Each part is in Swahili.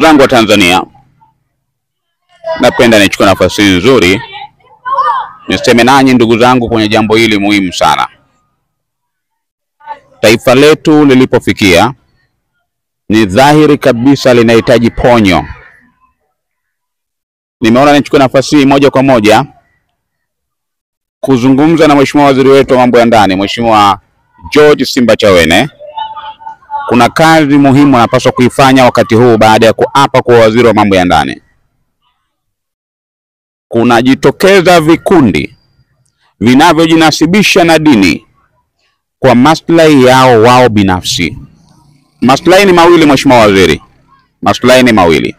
zangu wa Tanzania, napenda nichukue nafasi nzuri niseme nanyi ndugu zangu kwenye jambo hili muhimu sana. Taifa letu lilipofikia ni dhahiri kabisa linahitaji ponyo. Nimeona nichukue nafasi moja kwa moja kuzungumza na Mheshimiwa Waziri wetu wa mambo ya ndani, Mheshimiwa George Simbachawene. Kuna kazi muhimu anapaswa kuifanya wakati huu baada ya kuapa kwa waziri wa mambo ya ndani. Kunajitokeza vikundi vinavyojinasibisha na dini kwa maslahi yao wao binafsi. Maslahi ni mawili, Mheshimiwa Waziri. Maslahi ni mawili.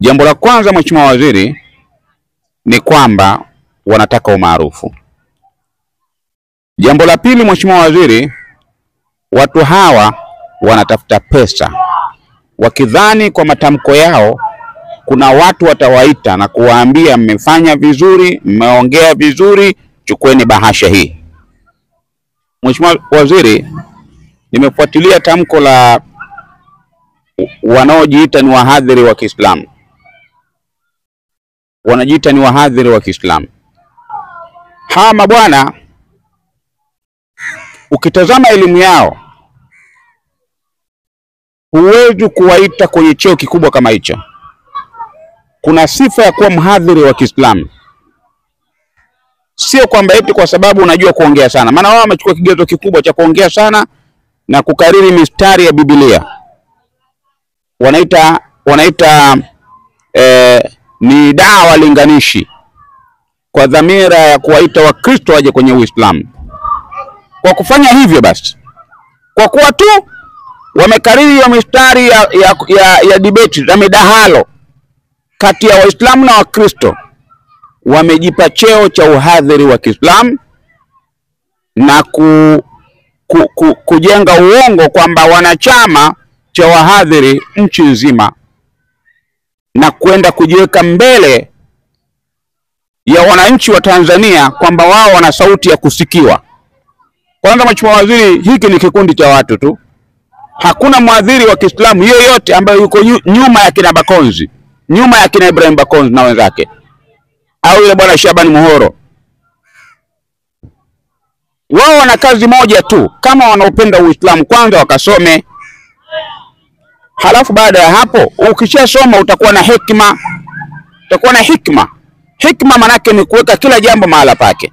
Jambo la kwanza, Mheshimiwa Waziri, ni kwamba wanataka umaarufu. Jambo la pili, Mheshimiwa Waziri, watu hawa wanatafuta pesa, wakidhani kwa matamko yao kuna watu watawaita na kuwaambia mmefanya vizuri, mmeongea vizuri, chukueni bahasha hii. Mheshimiwa Waziri, nimefuatilia tamko la wanaojiita ni wahadhiri wa Kiislamu. Wanajiita ni wahadhiri wa Kiislamu. Hawa mabwana, ukitazama elimu yao, huwezi kuwaita kwenye cheo kikubwa kama hicho. Kuna sifa ya kuwa mhadhiri wa Kiislamu. Sio kwamba eti kwa sababu unajua kuongea sana. Maana wao wamechukua kigezo kikubwa cha kuongea sana na kukariri mistari ya Biblia. Wanaita ni dawa linganishi kwa dhamira ya kuwaita Wakristo waje kwenye Uislamu. Kwa kufanya hivyo basi, kwa kuwa tu wamekariri hiyo mistari ya debate za midahalo kati ya Waislamu na Wakristo, wamejipa cheo cha uhadhiri wa Kiislamu na kujenga uongo kwamba wanachama cha wahadhiri nchi nzima na kwenda kujiweka mbele ya wananchi wa Tanzania kwamba wao wana sauti ya kusikiwa. Kwanza, Mheshimiwa Waziri, hiki ni kikundi cha watu tu. Hakuna mhadhiri wa Kiislamu yoyote ambaye yuko nyuma ya kina Bakonzi, nyuma ya kina Ibrahim Bakonzi na wenzake, au yule bwana Shabani Muhoro. Wao wana kazi moja tu, kama wanaupenda Uislamu kwanza wakasome. Halafu baada ya hapo, ukishasoma utakuwa na hekima. Utakuwa na hikma. Hikma manake ni kuweka kila jambo mahala pake.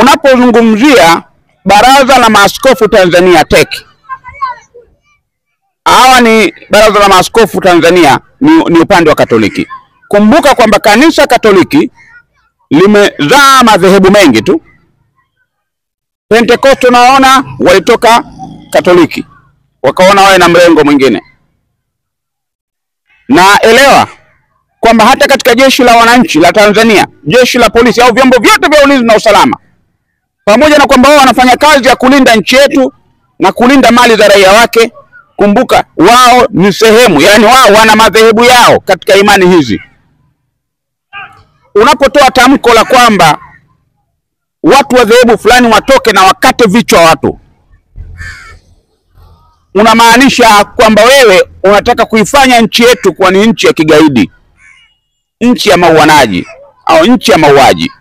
Unapozungumzia Baraza la Maaskofu Tanzania TEC, hawa ni Baraza la Maaskofu Tanzania ni upande wa Katoliki. Kumbuka kwamba kanisa Katoliki limezaa madhehebu mengi tu. Pentekoste naona walitoka Katoliki, wakaona wawe na mrengo mwingine. Na elewa kwamba hata katika jeshi la wananchi la Tanzania, jeshi la polisi au vyombo vyote vya ulinzi na usalama, pamoja na kwamba wao wanafanya kazi ya kulinda nchi yetu na kulinda mali za raia wake, kumbuka wao ni sehemu, yani wao wana madhehebu yao katika imani hizi. Unapotoa tamko la kwamba watu wa dhehebu fulani watoke na wakate vichwa watu, unamaanisha kwamba wewe unataka kuifanya nchi yetu kuwa ni nchi ya kigaidi, nchi ya mauanaji au nchi ya mauaji.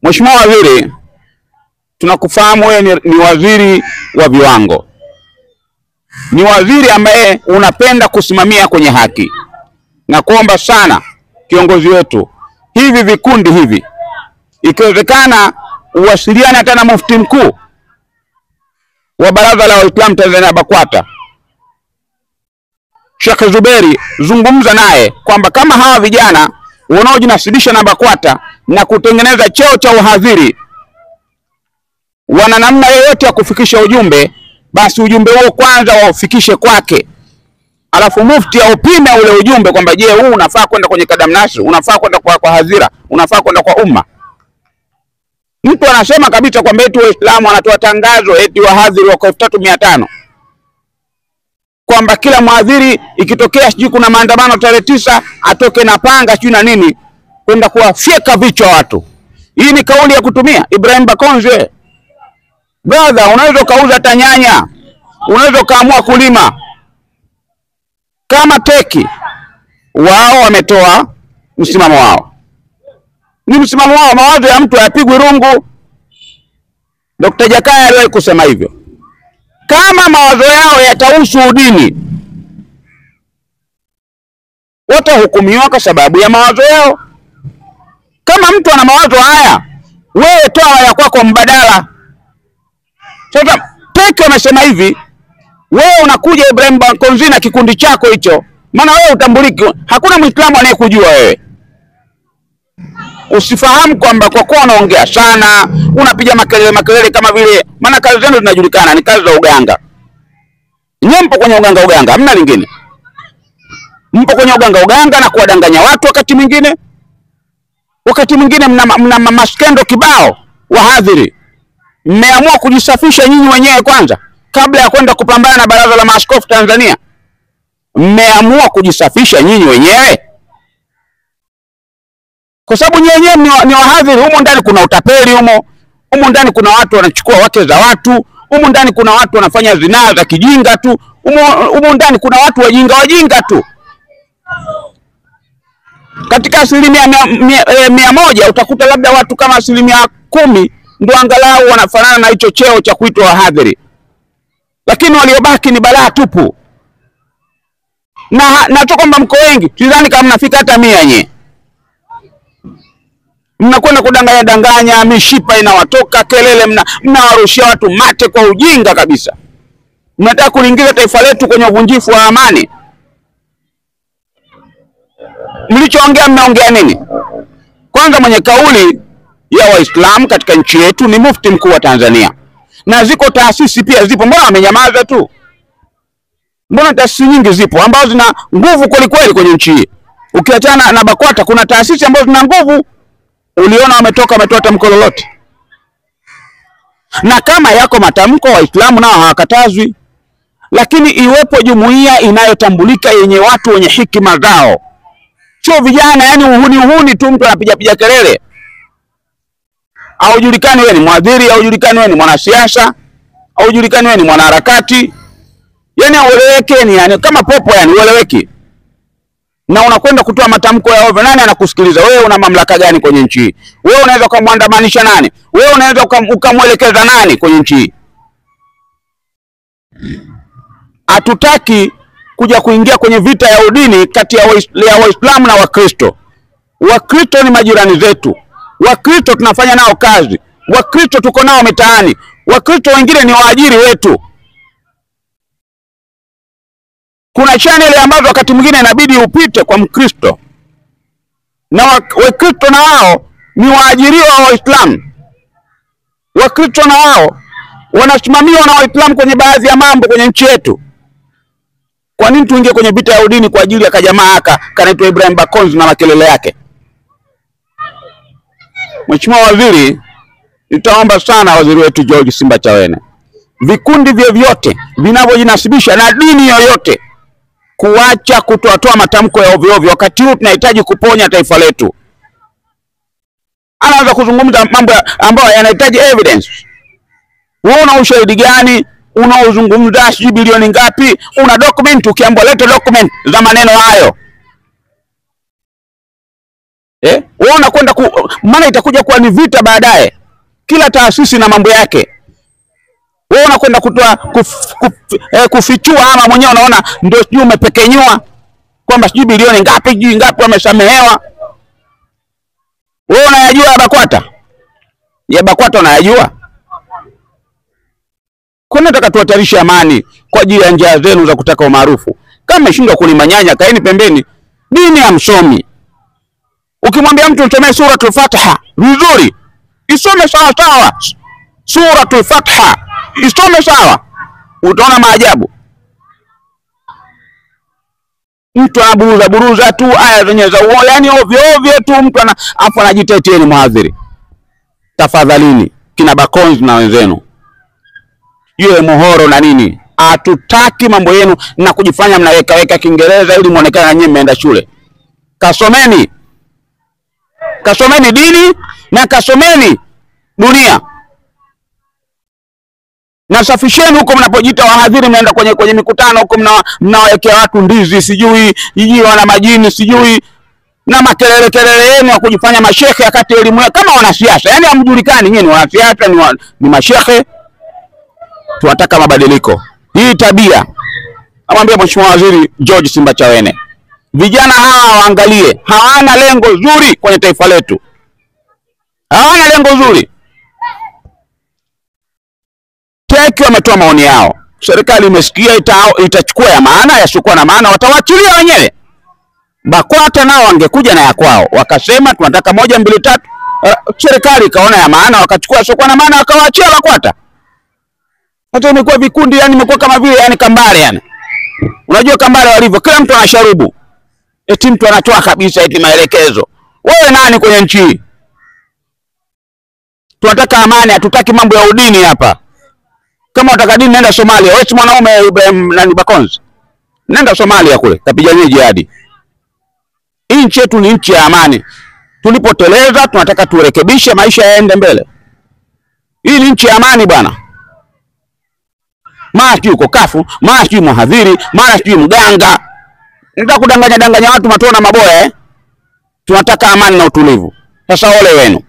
Mheshimiwa Waziri, tunakufahamu wewe ni waziri wa viwango. Ni waziri ambaye unapenda kusimamia kwenye haki. Na kuomba sana kiongozi wetu, hivi vikundi hivi ikiwezekana uwasiliane hata na mufti mkuu wa Baraza la Waislamu Tanzania BAKWATA, Sheikh Zuberi, zungumza naye kwamba kama hawa vijana wanaojinasibisha na BAKWATA na kutengeneza cheo cha uhadhiri wana namna yoyote ya kufikisha ujumbe, basi ujumbe huo kwanza waufikishe kwake. Alafu mufti aupime ule ujumbe kwamba je, huu unafaa kwenda kwenye kadamnasi, unafaa kwenda kwa hadhira, unafaa kwenda kwa umma. Mtu anasema kabisa kwamba eti Waislamu wanatoa tangazo eti wahadhiri wako 3500, kwamba kila mhadhiri ikitokea sijui kuna maandamano tarehe 9 atoke na panga sijui na nini kwenda kuwafyeka vichwa watu. Hii ni kauli ya kutumia Ibrahim Bakonzi. Brother, unaweza kauza hata nyanya, unaweza kaamua kulima kama teki. Wao wametoa msimamo wao, ni msimamo wao, mawazo ya mtu hayapigwi rungu. Dr. Jakaya aliwahi kusema hivyo. Kama mawazo yao yatahusu udini, watahukumiwa kwa sababu ya mawazo yao. Kama mtu ana mawazo haya, wewe toa ya kwako mbadala. Sasa teki wamesema hivi, wewe unakuja Ibrahim Bakonzi na kikundi chako hicho, maana wewe utambuliki, hakuna Muislamu anayekujua wewe. Usifahamu kwamba kwa kuwa unaongea sana, unapiga makelele kama vile, maana kazi zenu zinajulikana, ni kazi za uganga. Nyinyi mpo kwenye uganga, hamna lingine. Mpo kwenye uganga na kuwadanganya watu. Wakati mwingine mna maskendo kibao. Wahadhiri, mmeamua kujisafisha nyinyi wenyewe kwanza kabla ya kwenda kupambana na Baraza la Maaskofu Tanzania. Mmeamua kujisafisha nyinyi wenyewe, kwa sababu nyinyi wenyewe ni wahadhiri. Humo ndani kuna utapeli, humo ndani kuna watu wanachukua wake za watu, humo ndani kuna watu wanafanya zinaa za kijinga tu, humo ndani kuna watu wajinga tu. Katika 100 utakuta labda watu kama 10 ndio angalau wanafanana na hicho cheo cha kuitwa wahadhiri, lakini waliobaki ni balaa tupu. Na kwamba mko wengi, sidhani kama mnafika hata 100 yenyewe. Mnakwenda kudanganya, mishipa inawatoka, kelele, mnawarushia watu mate kwa ujinga kabisa. Mnataka kuliingiza taifa letu kwenye uvunjifu wa amani. Mlichoongea mnaongea nini? Kwanza, mwenye kauli ya Waislamu katika nchi yetu ni mufti mkuu wa Tanzania, na ziko taasisi pia zipo. Mbona wamenyamaza tu? Mbona taasisi nyingi zipo ambazo zina nguvu kweli kwenye nchi hii? Ukiachana na BAKWATA, kuna taasisi ambazo zina nguvu. Uliona wametoa tamko lolote? Na kama yako matamko, Waislamu nao hawakatazwi, lakini iwepo jumuiya inayotambulika yenye watu wenye hikima zao, sio vijana yani uhuni tu, mtu anapiga kelele. Haujulikani wewe ni mwadhiri, haujulikani wewe ni mwanasiasa, haujulikani wewe ni mwanaharakati, yani ueleweke, yani kama popo, yani ueleweki. Na unakwenda kutoa matamko ya ovyo. Nani anakusikiliza wewe? Una mamlaka gani kwenye nchi hii? Wewe unaweza kumwandamanisha nani? Wewe unaweza ukamwelekeza nani kwenye nchi hii? Hatutaki kuja kuingia kwenye vita ya udini kati ya Waislamu na Wakristo. Wakristo ni majirani zetu. Wakristo tunafanya nao kazi. Wakristo tuko nao mitaani. Wakristo wengine ni waajiri wetu. Kuna channel ambazo wakati mwingine inabidi upite kwa Mkristo, na Wakristo na wao ni waajiriwa wa Waislamu. Wakristo na wao wanasimamiwa na Waislamu kwenye baadhi ya mambo kwenye nchi yetu. Kwa nini tuingie kwenye vita ya udini kwa ajili ya kajamaa kanaitwa Ibrahim Bakonzi na makelele yake? Mheshimiwa Waziri, nitaomba sana waziri wetu George Simbachawene, vikundi vyovyote vinavyojinasibisha na dini yoyote kuacha kutoa matamko ya ovyo. Wakati huu tunahitaji kuponya taifa letu. Anaanza kuzungumza mambo ambayo yanahitaji evidence. Wewe una ushahidi gani? Unaozungumza sijui bilioni ngapi? Una document? Ukiambiwa leta document za maneno hayo, wewe unakwenda maana itakuja kuwa ni vita baadaye. Kila taasisi na mambo yake. Wewe unakwenda kutoa kufichua, ama mwenyewe unaona ndio sijui umepekenyua kwamba sijui bilioni ngapi wamesamehewa. Wewe unayajua ya BAKWATA unayajua? Kwa nini nataka tuhatarishe amani kwa ajili ya njia zenu za kutaka umaarufu? Kama mmeshindwa kulima nyanya, kaeni pembeni. Dini ya msomi. Ukimwambia mtu usomee suratul Fatiha vizuri, isome sawa. Suratul Fatiha isome sawa, utaona maajabu. Mtu anaburuza tu aya zenye za uongo, yani ovyo tu, mtu afu anajitetea ni mhadhiri. Tafadhalini kina Bakonzi na wenzenu, yeye muhoro na nini, hatutaki mambo yenu na kujifanya mnaweka Kiingereza ili muonekane nyinyi mmeenda shule. Kasomeni dini na kasomeni dunia. Nasafisheni huko mnapojiita wahadhiri, mnaenda kwenye mikutano huko, mnawawekea watu ndizi, sijui wana majini, sijui na makelele yenu ya kujifanya mashehe, wakati elimu kama wanasiasa. Yaani hamjulikani nyinyi wanasiasa ni mashehe. Tunataka mabadiliko. Hii tabia, amwambia Mheshimiwa Waziri George Simbachawene, vijana hawa waangalie, hawana lengo zuri kwenye taifa letu. Hawana lengo zuri. TEC wametoa maoni yao. Serikali imesikia, itachukua ya maana, yasiokuwa na maana watawaachilia wenyewe. BAKWATA nao wangekuja na ya kwao, wakasema tunataka 1 2 3. Serikali ikaona ya maana, wakachukua yasiokuwa na maana, wakawaachia BAKWATA. Hata imekuwa vikundi, yani imekuwa kama vile yani Kambale yani. Unajua Kambale walivyo, kila mtu anasharubu. Eti mtu anatoa kabisa eti maelekezo. Wewe nani kwenye nchi hii? Tunataka amani, hatutaki mambo ya udini hapa. Kama unataka dini nenda Somalia. Wewe si mwanaume nani Bakonzi? Nenda Somalia kule, kapiganie jihadi. Hii nchi yetu ni nchi ya amani. Tulipoteleza tunataka turekebishe, maisha yaende mbele. Hii ni nchi ya amani bwana. Mara uko kafu, mara mhadhiri, mara mganga. Nataka kudanganya watu matona maboya Tunataka amani na utulivu. Sasa ole wenu.